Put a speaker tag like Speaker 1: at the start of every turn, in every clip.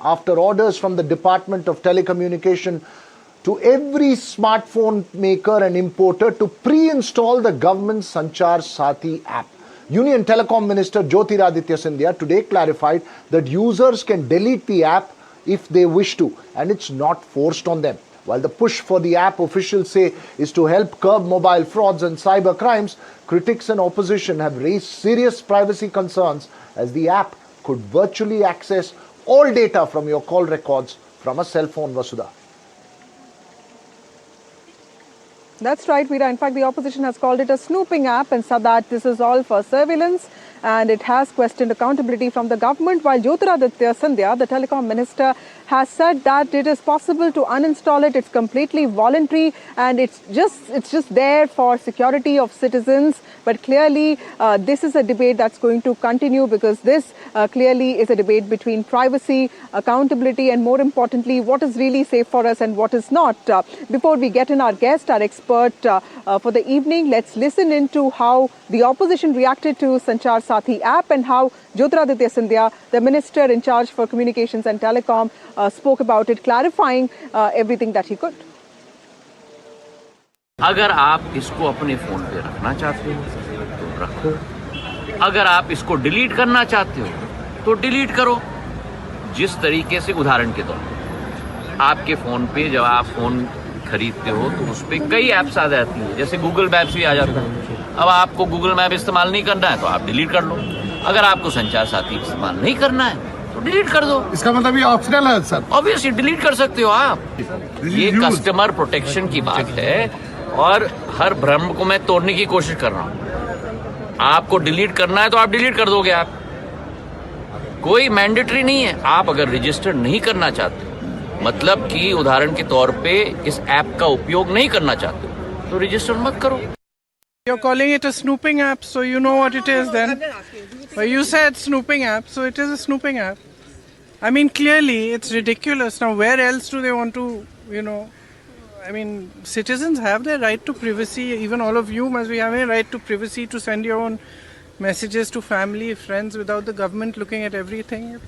Speaker 1: After orders from the Department of Telecommunication to every smartphone maker and importer to pre-install the government's Sanchar Saathi app. Union Telecom Minister Jyotiraditya Scindia today clarified that users can delete the app if they wish to, and it's not forced on them. While the push for the app, officials say, is to help curb mobile frauds and cyber crimes, critics and opposition have raised serious privacy concerns as the app could virtually access all data from your call records from a cell phone, Vasudha.
Speaker 2: That's right, Veera. In fact, the opposition has called it a snooping app and said that this is all for surveillance, and it has questioned accountability from the government, while Jyotiraditya Scindia, the telecom minister, has said that it is possible to uninstall it. It's completely voluntary and it's just there for security of citizens. But clearly, this is a debate that's going to continue, because this clearly is a debate between privacy, accountability, and more importantly, what is really safe for us and what is not. Before we get in our guest, our expert for the evening, let's listen into how the opposition reacted to Sanchar Saathi app and how Jyotiraditya Scindia, the minister in charge for communications and telecom, spoke about it, clarifying everything that he could.
Speaker 3: अगर आप इसको अपने phone पे रखना चाहते हो तो रखो, अगर आप इसको डिलीट करना चाहते हो तो डिलीट करो। जिस तरीके से, उदाहरण के तौर पर, आपके फ़ोन पे जब आप फ़ोन खरीदते हो तो उस पर कई ऐप्स आ जाती हैं, जैसे गूगल मैप्स भी आ जाता है। अब आपको गूगल मैप इस्तेमाल नहीं करना है तो आप डिलीट कर लो। अगर आपको संचार साथी इस्तेमाल नहीं करना है तो डिलीट कर दो।
Speaker 4: इसका मतलब ये ऑप्शनल है सर।
Speaker 3: ऑब्वियसली डिलीट कर सकते हो आप। ये कस्टमर प्रोटेक्शन की बात है और हर भ्रम को मैं तोड़ने की कोशिश कर रहा हूं। आपको डिलीट करना है तो आप डिलीट कर दोगे। आप, कोई मैंडेटरी नहीं है। आप अगर रजिस्टर नहीं करना चाहते, मतलब कि उदाहरण के तौर पे इस ऐप का उपयोग नहीं करना चाहते, तो रजिस्टर मत करो।
Speaker 5: You're calling it a snooping app, so you know what it is then. But you said snooping app, so it is a snooping app. I mean, clearly, it's ridiculous. Now, where else do they want to, I mean, citizens have their right to privacy. Even all of you must be having a right to privacy, to send your own messages to family, friends, without the government looking at everything.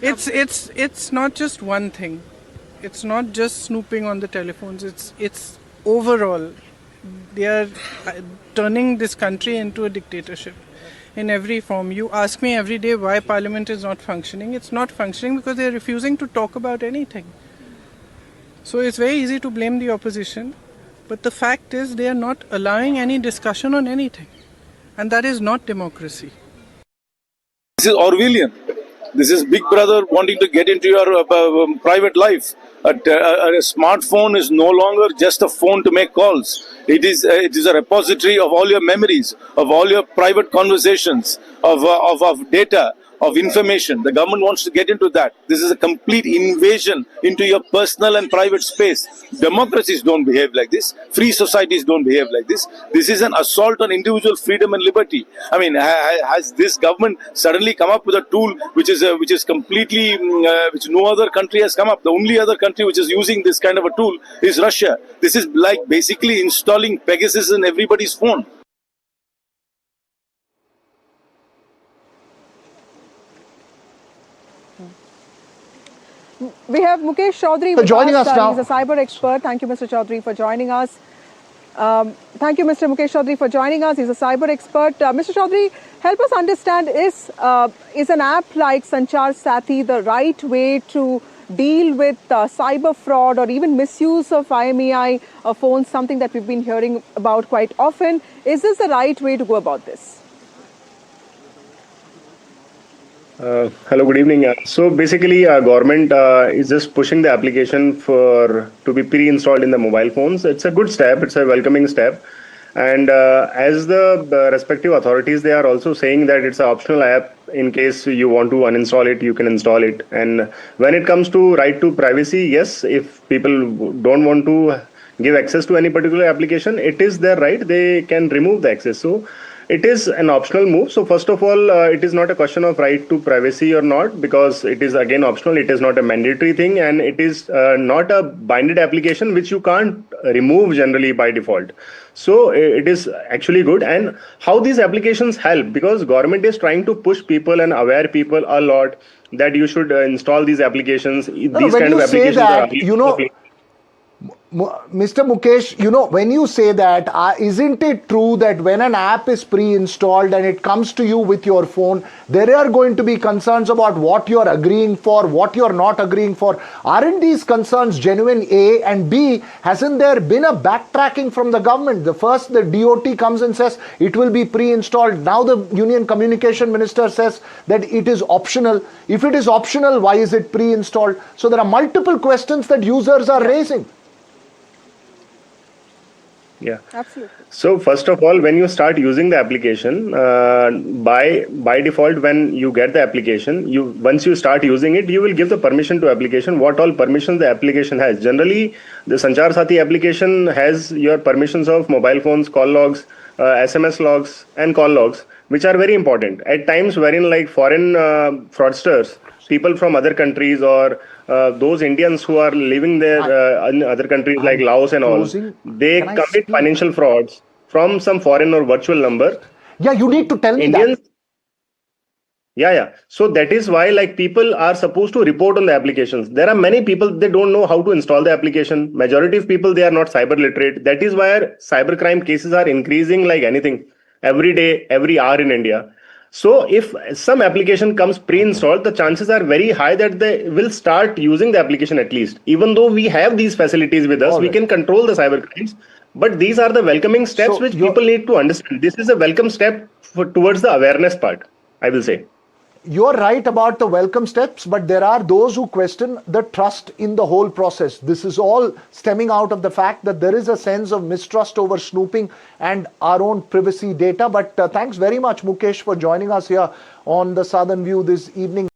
Speaker 5: It's not just one thing. It's not just snooping on the telephones. It's overall. They are turning this country into a dictatorship in every form. You ask me every day why Parliament is not functioning. It's not functioning because they are refusing to talk about anything. So it's very easy to blame the opposition, but the fact is they are not allowing any discussion on anything, and that is not democracy.
Speaker 6: This is Orwellian. This is Big Brother wanting to get into your private life. A smartphone is no longer just a phone to make calls. It is a repository of all your memories, of all your private conversations, of data, of information. The government wants to get into that. This is a complete invasion into your personal and private space. Democracies don't behave like this. Free societies don't behave like this. This is an assault on individual freedom and liberty. I mean, has this government suddenly come up with a tool which is completely, which no other country has come up? The only other country which is using this kind of a tool is Russia. This is like basically installing Pegasus in everybody's phone.
Speaker 2: We have Mukesh Chaudhary
Speaker 1: joining us now.
Speaker 2: He's a cyber expert. Thank you, Mr. Chaudhary, for joining us. Thank you, Mr. Mukesh Chaudhary, for joining us. He's a cyber expert. Mr. Chaudhary, help us understand, is an app like Sanchar Saathi the right way to deal with cyber fraud or even misuse of IMEI phones, something that we've been hearing about quite often? Is this the right way to go about this?
Speaker 7: Hello, good evening. So basically, government is just pushing the application to be pre-installed in the mobile phones. It's a good step. It's a welcoming step. And as the respective authorities, they are also saying that it's an optional app. In case you want to uninstall it, you can install it. And when it comes to right to privacy, yes, if people don't want to give access to any particular application, it is their right. They can remove the access. So It is an optional move. So first of all, it is not a question of right to privacy or not, because it is again optional. It is not a mandatory thing, and it is not a binded application which you can't remove generally by default. So it is actually good. And how these applications help, because government is trying to push people and aware people a lot that you should install these applications. These
Speaker 1: when
Speaker 7: kind of
Speaker 1: you say
Speaker 7: applications are
Speaker 1: that, Mr. Mukesh, when you say that, isn't it true that when an app is pre-installed and it comes to you with your phone, there are going to be concerns about what you're agreeing for, what you're not agreeing for? Aren't these concerns genuine, A? And B, hasn't there been a backtracking from the government? The DOT comes and says it will be pre-installed. Now the Union Communication Minister says that it is optional. If it is optional, why is it pre-installed? So there are multiple questions that users are raising.
Speaker 7: Yeah.
Speaker 2: Absolutely.
Speaker 7: So first of all, when you start using the application, by default, when you get the application, once you start using it, you will give the permission to application. What all permissions the application has? Generally, the Sanchar Saathi application has your permissions of mobile phones, call logs, SMS logs, and call logs, which are very important. At times, wherein like foreign fraudsters, people from other countries, or those Indians who are living there in other countries like Laos and all, they commit financial frauds from some foreign or virtual number.
Speaker 1: Yeah, you need to tell me
Speaker 7: Indians,
Speaker 1: that.
Speaker 7: Yeah. So that is why like people are supposed to report on the applications. There are many people, they don't know how to install the application. Majority of people, they are not cyber literate. That is why cybercrime cases are increasing like anything every day, every hour in India. So if some application comes pre-installed, the chances are very high that they will start using the application at least. Even though we have these facilities with us, we can control the cyber crimes. But these are the welcoming steps which people need to understand. This is a welcome step towards the awareness part, I will say.
Speaker 1: You're right about the welcome steps, but there are those who question the trust in the whole process. This is all stemming out of the fact that there is a sense of mistrust over snooping and our own privacy data. But thanks very much, Mukesh, for joining us here on the Southern View this evening.